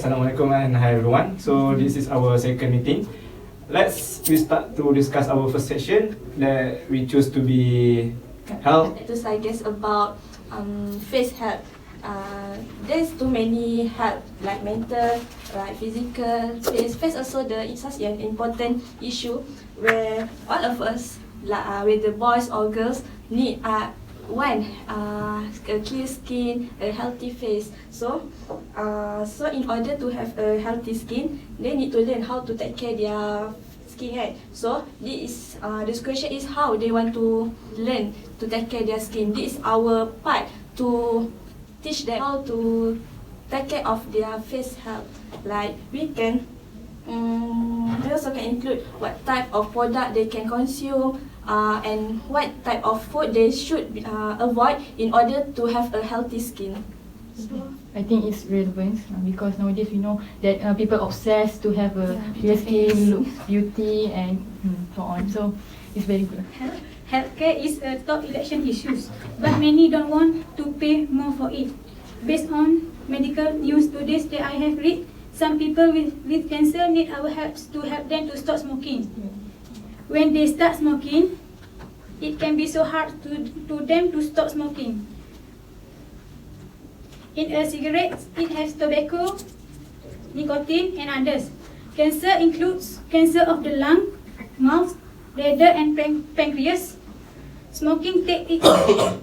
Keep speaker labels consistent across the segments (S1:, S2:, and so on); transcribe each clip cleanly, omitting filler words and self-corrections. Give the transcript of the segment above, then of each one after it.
S1: Assalamualaikum and hi everyone. So this is our second meeting. We start to discuss our first session that we choose to be health.
S2: To suggest about face health. There's too many health like mental, like physical. Face also it's such an important issue where all of us, like whether boys or girls, need one a clear skin, a healthy face. So in order to have a healthy skin, they need to learn how to take care their skin, right? So this question is how they want to learn to take care their skin. This is our part to teach them how to take care of their face health. Like we can, they also can include what type of product they can consume, and what type of food they should avoid in order to have a healthy skin. So,
S3: I think it's relevant because nowadays we know that people obsess to have a clear skin, look, beauty, and so on. So it's very good.
S4: Healthcare is a top election issue, but many don't want to pay more for it. Based on medical news today that I have read, some people with cancer need our help to help them to stop smoking. When they start smoking, it can be so hard to them to stop smoking. In a cigarette, it has tobacco, nicotine, and others. Cancer includes cancer of the lung, mouth, bladder, and pancreas. Smoking takes its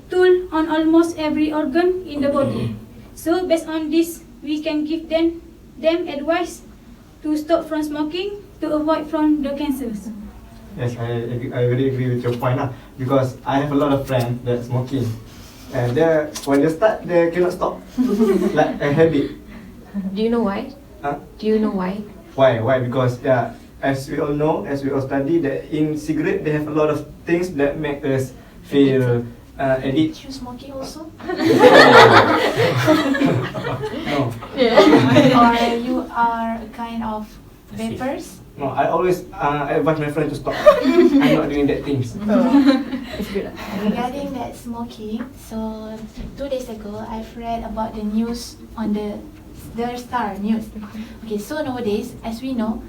S4: toll on almost every organ in the body. So based on this, we can give them advice to stop from smoking to avoid from the cancers.
S1: Yes, I really agree with your point because I have a lot of friends that smoking, and when they start, they cannot stop, like a habit.
S5: Do you know why? Do you know why?
S1: Why? Because as we all know, as we all study, that in cigarette they have a lot of things that make us feel addicted.
S5: You smoking also?
S1: No.
S5: Or you are a kind of vapors?
S1: No, I always advise my friend to stop. I'm not doing that things.
S3: It's good.
S5: Regarding that smoking, so 2 days ago I've read about the news on the Star News. Okay, so nowadays, as we know,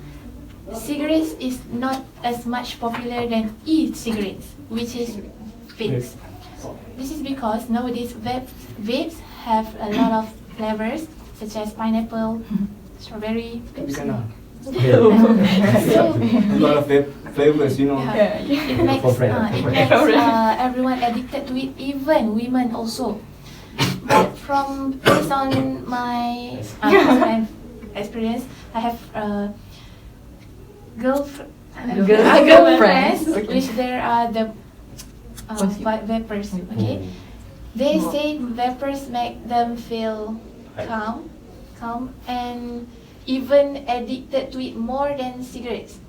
S5: cigarettes is not as much popular than e-cigarettes, which is vapes. This is because nowadays vapes have a lot of flavors such as pineapple, strawberry, Pepsi. So,
S1: a lot of flavors, you know.
S5: It makes everyone addicted to it, even women also. But based on my experience, I have girlfriends, which there are the vapors. Okay, they say vapors make them feel calm, and even addicted to it more than cigarettes.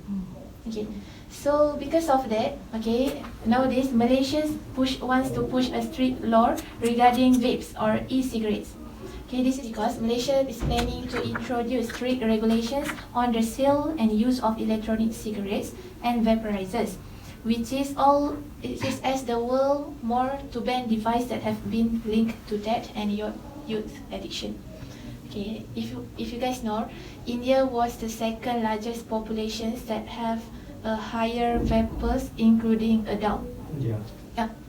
S5: Okay, so because of that, okay, nowadays Malaysia wants to push a strict law regarding vapes or e-cigarettes. Okay, this is because Malaysia is planning to introduce strict regulations on the sale and use of electronic cigarettes and vaporizers, which is as the world more to ban devices that have been linked to that and youth addiction. Okay, if you guys know, India was the second largest populations that have a higher vapors, including adult.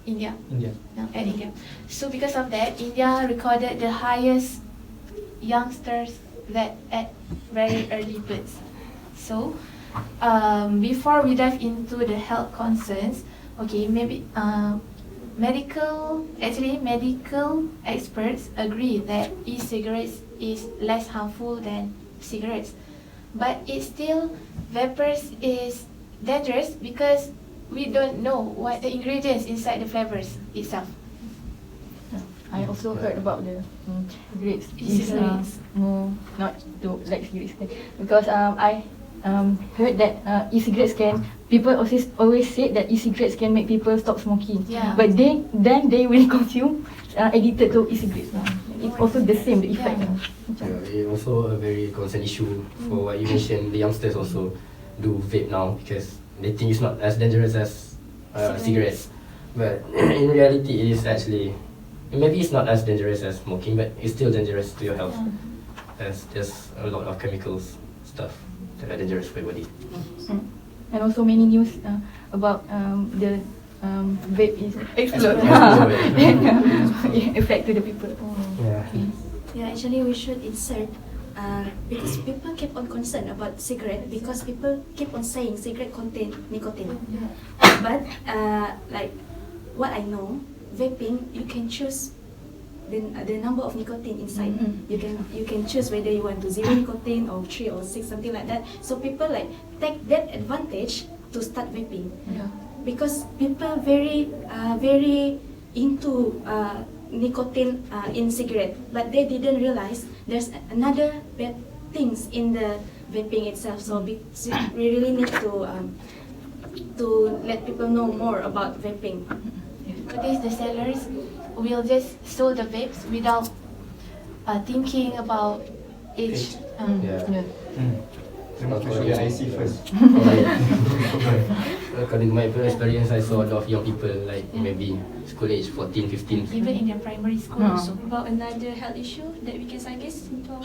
S5: India. So because of that, India recorded the highest youngsters that at very early births. So before we dive into the health concerns, okay, maybe medical experts agree that e-cigarettes is less harmful than cigarettes, but vapors is dangerous because we don't know what the ingredients inside the flavors itself.
S3: I also heard about the cigarettes.
S5: E-cigarettes.
S3: Not to like cigarettes because I heard that e-cigarettes people always say that e-cigarettes can make people stop smoking.
S5: Yeah.
S3: But then they will consume addicted to e-cigarettes. It's also the same, the effect.
S6: It's also a very concern issue for what you mentioned. The youngsters also do vape now because they think it's not as dangerous as cigarettes. But in reality, it is actually, maybe it's not as dangerous as smoking, but it's still dangerous to your health. as there's a lot of chemicals stuff that are dangerous for your body.
S3: And also many news about the vape is explode. Effect to the people.
S6: Yeah.
S2: Yeah, actually we should insert because people keep on concerned about cigarette because people keep on saying cigarette contain nicotine. But like what I know, vaping you can choose the number of nicotine inside. You can choose whether you want to 0 nicotine or 3 or 6, something like that. So people like take that advantage to start vaping. Because people very into nicotine in cigarette, but they didn't realize there's another bad things in the vaping itself. So we really need to let people know more about vaping.
S5: Nowadays, the sellers will just sell the vapes without thinking about age.
S6: Yeah.
S1: Terima kasih your IC first.
S6: According to my experience, I saw a lot of young people like maybe school age 14, 15.
S5: Even in their primary school also.
S2: About another health issue that we can suggest into our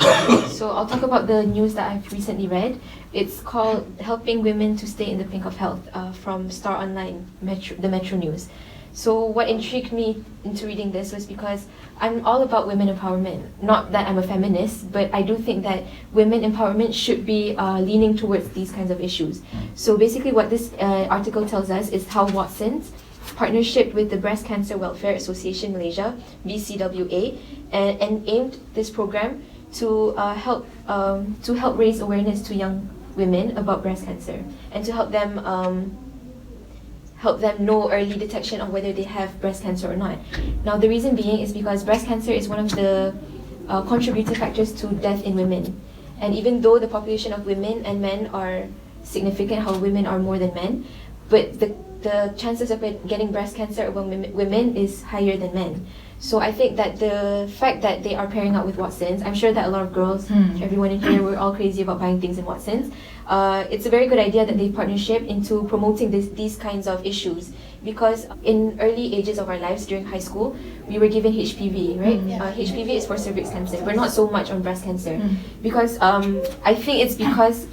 S7: So I'll talk about the news that I've recently read. It's called Helping Women to Stay in the Pink of Health from Star Online, the Metro News. So what intrigued me into reading this was because I'm all about women empowerment. Not that I'm a feminist, but I do think that women empowerment should be leaning towards these kinds of issues. So basically what this article tells us is how Watson's partnership with the Breast Cancer Welfare Association Malaysia, BCWA, and aimed this program to help raise awareness to young women about breast cancer and to help them know early detection of whether they have breast cancer or not. Now the reason being is because breast cancer is one of the contributing factors to death in women. And even though the population of women and men are significant, how women are more than men, but the chances of getting breast cancer among women is higher than men. So I think that the fact that they are pairing up with Watsons, I'm sure that a lot of girls, everyone in here, we're all crazy about buying things in Watsons. It's a very good idea that they partnership into promoting these kinds of issues, because in early ages of our lives during high school, we were given HPV, right? HPV is for cervix cancer. We're not so much on breast cancer because I think it's because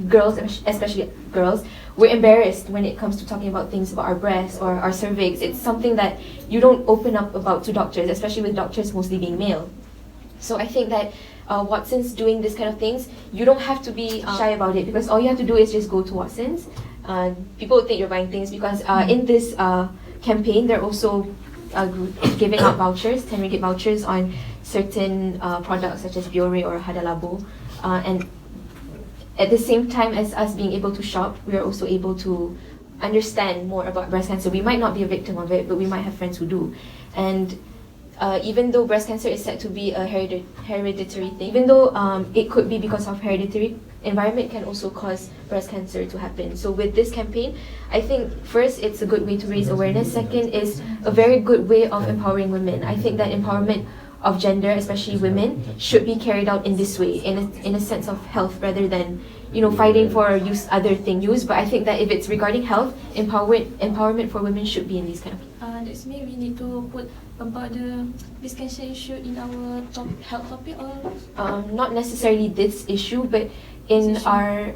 S7: girls, especially girls, we're embarrassed when it comes to talking about things about our breasts or our cervix. It's something that you don't open up about to doctors, especially with doctors mostly being male. So I think that Watson's doing this kind of things, you don't have to be shy about it, because all you have to do is just go to Watson's. People will think you're buying things because in this campaign, they're also giving out vouchers, 10 ringgit vouchers on certain products such as Biore or Hada Labo. And at the same time as us being able to shop, we are also able to understand more about breast cancer. We might not be a victim of it, but we might have friends who do. And even though breast cancer is said to be a hereditary thing, even though it could be because of hereditary, environment can also cause breast cancer to happen. So with this campaign, I think first it's a good way to raise awareness. Second is a very good way of empowering women. I think that empowerment of gender, especially women, should be carried out in this way, in a sense of health rather than fighting for other things. But I think that if it's regarding health, empowerment for women should be in these kind of.
S2: That's me. We need to put about the breast cancer issue in our health topic, or
S7: not necessarily this issue, but in our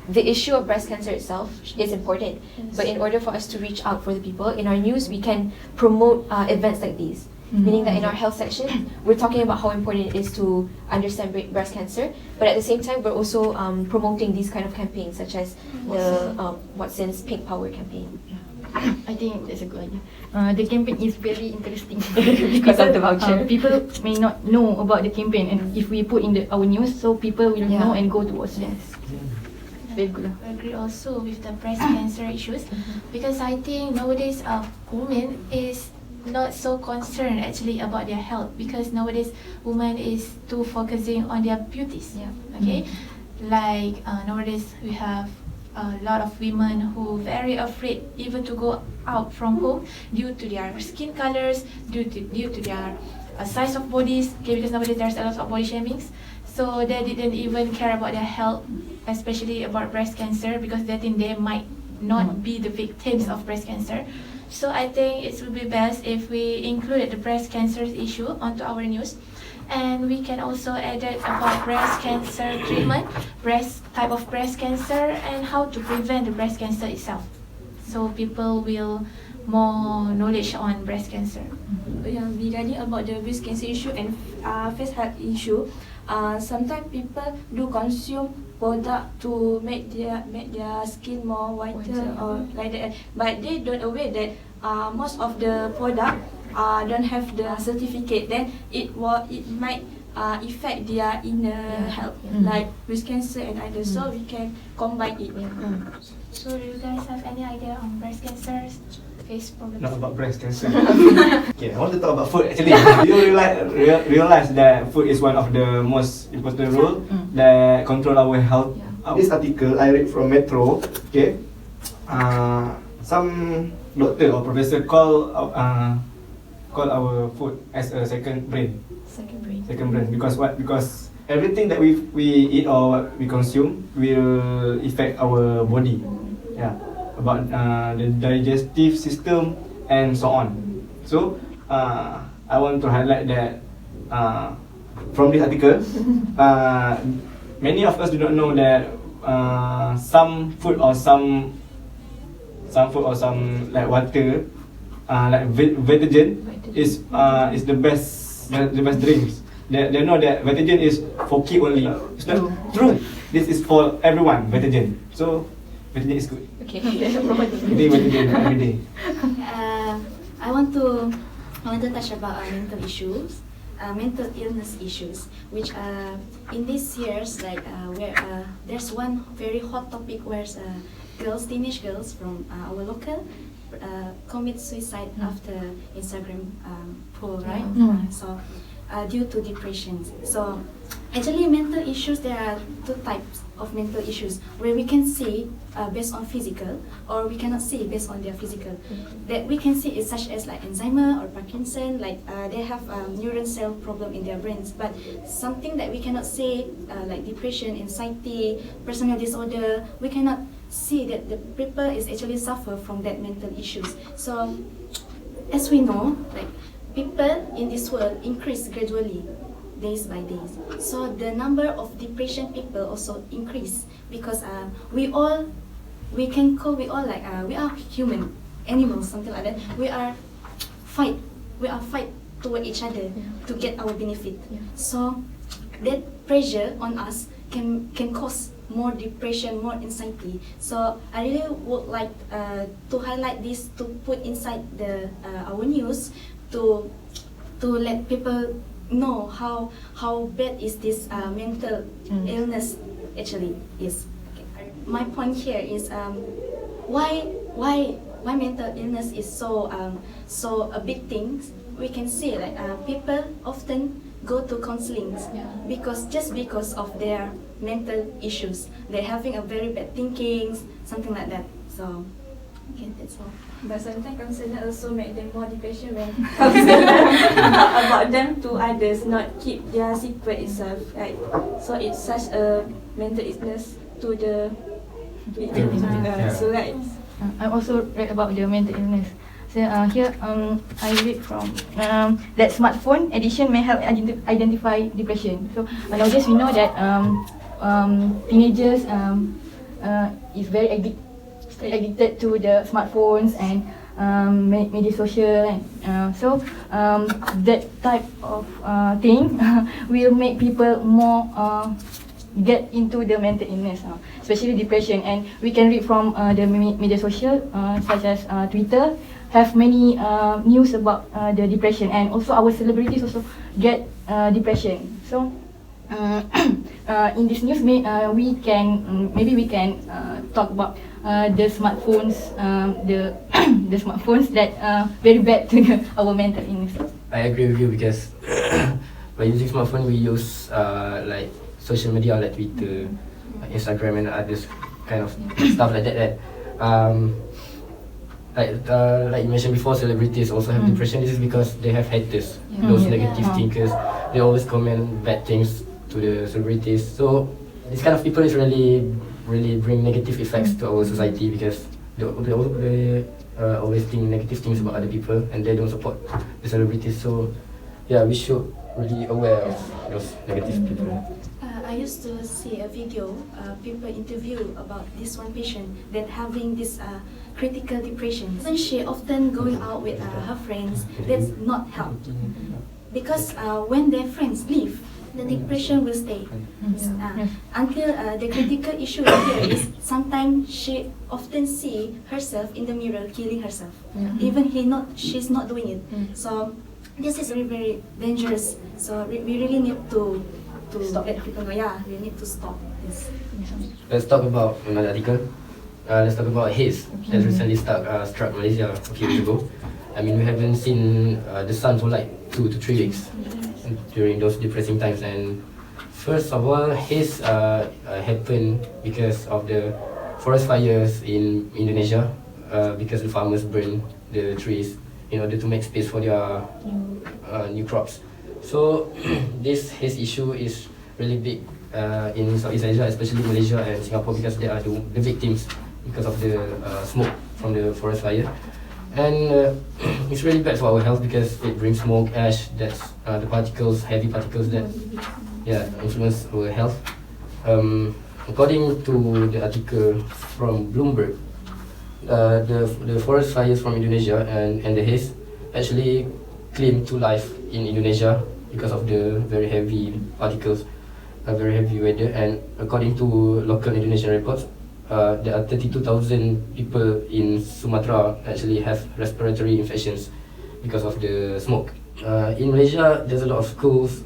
S7: the issue of breast cancer itself is important.
S2: Yes.
S7: But in order for us to reach out for the people in our news, we can promote events like these. Meaning that in our health section, we're talking about how important it is to understand breast cancer, but at the same time, we're also promoting these kind of campaigns, such as the Watson's Pink Power campaign.
S3: I think that's a good idea. The campaign is very interesting
S7: Because of the voucher.
S3: People may not know about the campaign, and if we put in our news, so people will know and go to watch. Yes. Very good.
S5: I agree also with the breast cancer issues, because I think nowadays women is not so concerned actually about their health, because nowadays women is too focusing on their beauties. Okay, like nowadays we have a lot of women who very afraid even to go out from home due to their skin colors, due to their size of bodies. Okay, because nowadays there's a lot of body shamings, so they didn't even care about their health, especially about breast cancer, because they think they might not be the victims of breast cancer. So I think it would be best if we included the breast cancer issue onto our news, And we can also add it about breast cancer treatment, type of breast cancer, and how to prevent the breast cancer itself. So people will more knowledge on breast cancer.
S2: Yeah, regarding about the breast cancer issue and face health issue, sometimes people do consume product to make their skin more whiter or like that, but they don't aware that most of the product don't have the certificate. Then it might affect their inner health, like breast cancer and others. So we can combine it.
S5: So do you guys have any idea on breast cancer face problems?
S1: Not about breast cancer. Okay, I want to talk about food actually. Do you realize that food is one of the most important role that control our health? This article I read from Metro. Okay, some doctor or professor call our food as a second brain. Second brain because what? Because everything that we eat or we consume will affect our body. Yeah, about the digestive system and so on. So I want to highlight that from this article, many of us do not know that some food or some like water, like Vaping is the best drinks. They know that Vaping is for kids only. It's not true. This is for everyone. Vaping. So Vaping is good.
S3: Okay.
S1: Vaping every day.
S8: I want to touch about mental issues, mental illness issues, which in these years, like where there's one very hot topic where teenage girls from our local commit suicide after Instagram post, right? So due to depression. So actually, mental issues, there are two types of mental issues where we can see based on physical, or we cannot see based on their physical. That we can see is such as like Alzheimer or Parkinson, like they have neuron cell problem in their brains. But something that we cannot say, like depression, anxiety, personal disorder, we cannot see that the people is actually suffer from that mental issues. So as we know, like people in this world increase gradually, days by days. So the number of depression people also increase because we are human animals, something like that. We are fight toward each other to get our benefit. So that pressure on us can cause more depression, more anxiety. So I really would like to highlight this, to put inside the our news, to let people know how bad is this mental illness actually is. Okay. My point here is why mental illness is so a big thing. We can see like people often go to counseling because of their mental issues. They're having a very bad thinking, something like that. So okay, that's all.
S2: But sometimes counselor also make them more depression when counselor about them to others, not keep their secret itself, right? So it's such a mental illness to the victim. So right.
S3: I also read about the mental illness. So here I read from that smartphone addiction may help identify depression. So nowadays we know that teenagers is very addicted to the smartphones and media social, and so that type of thing will make people more get into the mental illness, especially depression. And we can read from the media social such as Twitter have many news about the depression, and also our celebrities also get depression. So in this news we can talk about the smartphones, the smartphones that very bad to our mental illness.
S6: I agree with you because by using smartphone we use like social media like Twitter, Instagram and others kind of stuff like that. Like you mentioned before, celebrities also have depression. This is because they have haters, those negative thinkers. They always comment bad things to the celebrities. So this kind of people is really bring negative effects to our society because they always think negative things about other people and they don't support the celebrities. So yeah, we should really aware of those negative people.
S8: I used to see a video, people interview about this one patient that having this critical depression. And she often going out with her friends. That's not help. Because when their friends leave, the depression will stay. Until the critical issue here is sometimes she often see herself in the mirror killing herself. Even she's not doing it. So this is very, very dangerous. So we really need to stop. Let people know. Yeah, we need to stop this.
S6: Let's talk about another article. Let's talk about haze that recently struck Malaysia a few years ago. I mean, we haven't seen the sun for like 2 to 3 weeks during those depressing times. And first of all, haze happened because of the forest fires in Indonesia, because the farmers burn the trees in order to make space for their new crops. So this haze issue is really big in Southeast Asia, especially Malaysia and Singapore, because they are the victims because of the smoke from the forest fire. And it's really bad for our health because it brings smoke, ash, that's the particles, heavy particles that influence our health. According to the article from Bloomberg, the forest fires from Indonesia and the haze actually came to life in Indonesia because of the very heavy particles, very heavy weather. And according to local Indonesian reports, there are 32,000 people in Sumatra actually have respiratory infections because of the smoke. In Malaysia, there's a lot of schools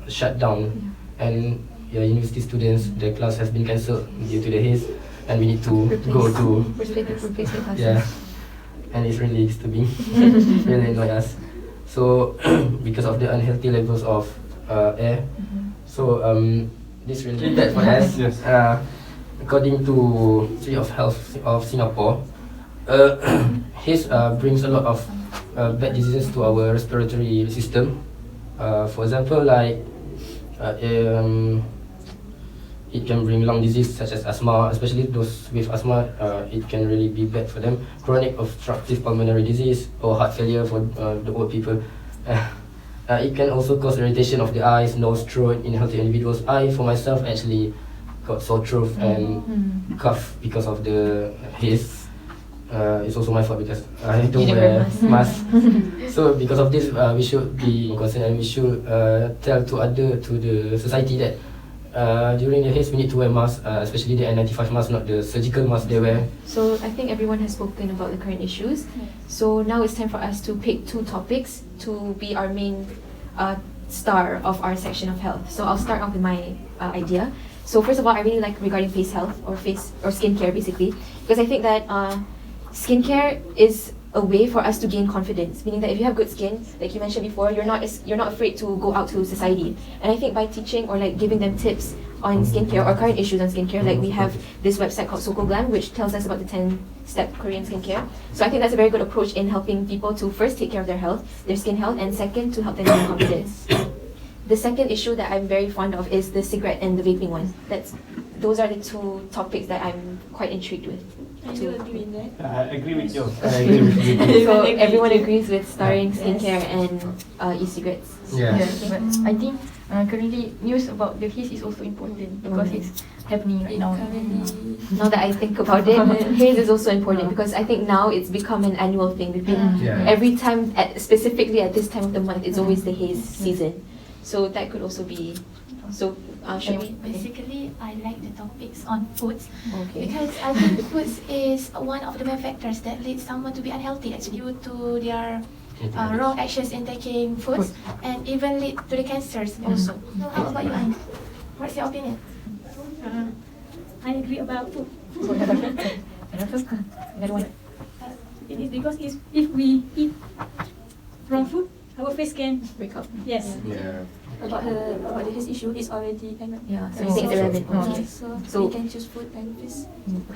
S6: shut down, and university students, their class has been cancelled due to the haze, and we need to go to and it's really disturbing. Really annoy us. So because of the unhealthy levels of air, so this really bad for us. According to Ministry of Health of Singapore, haze brings a lot of bad diseases to our respiratory system. For example, like it can bring lung disease such as asthma, especially those with asthma. It can really be bad for them. Chronic obstructive pulmonary disease or heart failure for the old people. It can also cause irritation of the eyes, nose, throat in healthy individuals. I, for myself, actually got sore throat and cough because of the haze. It's also my fault because I don't wear mask. So because of this, we should be concerned, and we should tell to the society that during the haze we need to wear masks, especially the N95 mask, not the surgical mask they wear.
S7: So I think everyone has spoken about the current issues. So now it's time for us to pick 2 topics to be our main star of our section of health. So I'll start off with my idea. So first of all, I really like regarding face health or skincare basically, because I think that skincare is a way for us to gain confidence. Meaning that if you have good skin, like you mentioned before, you're not afraid to go out to society. And I think by teaching or like giving them tips on skincare or current issues on skincare, like we have this website called Soko Glam, which tells us about the 10-step Korean skincare. So I think that's a very good approach in helping people to first take care of their health, their skin health, and second to help them gain confidence. The second issue that I'm very fond of is the cigarette and the vaping one. Those are the 2 topics that I'm quite intrigued with.
S2: I do agree with that.
S1: I agree with you.
S7: So everyone agrees with starring skincare and e-cigarettes.
S3: But I think currently news about the haze is also important because it's happening right now.
S7: Now that I think about it, haze is also important because I think now it's become an annual thing. Every time, specifically at this time of the month, it's always the haze season. So that could also be. So should we?
S5: Basically, I like the topics on foods
S7: Okay.
S5: because I think foods is one of the main factors that leads someone to be unhealthy actually due to their wrong actions in taking foods and even lead to the cancers also. So how about you, Ain? What's your opinion?
S4: I agree about food. It is because if we eat wrong food, our face can
S7: Break up.
S4: yes.
S2: About the haze issue is already
S7: So I think it's irrelevant.
S2: so we can choose food and fish.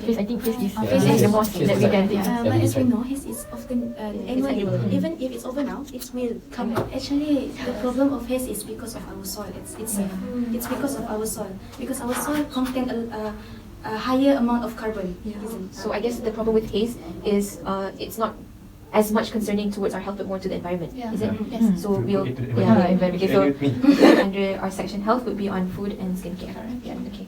S3: Face, I think face is
S5: Face is
S3: the most that we can.
S8: But as we know, haze is often annual. Even if it's over now, it will come back. Actually, the problem of haze is because of our soil. It's because of our soil. Because our soil contain a higher amount of carbon. Isn't it?
S7: So I guess the problem with haze is it's not as much concerning towards our health but more to the environment.
S5: Yeah.
S7: Is it?
S5: Yes.
S7: So we'll
S1: Put it to the
S7: yeah.
S3: environment.
S7: Okay, so
S1: With me.
S7: under our section health would be on food and skincare. Yeah. Okay.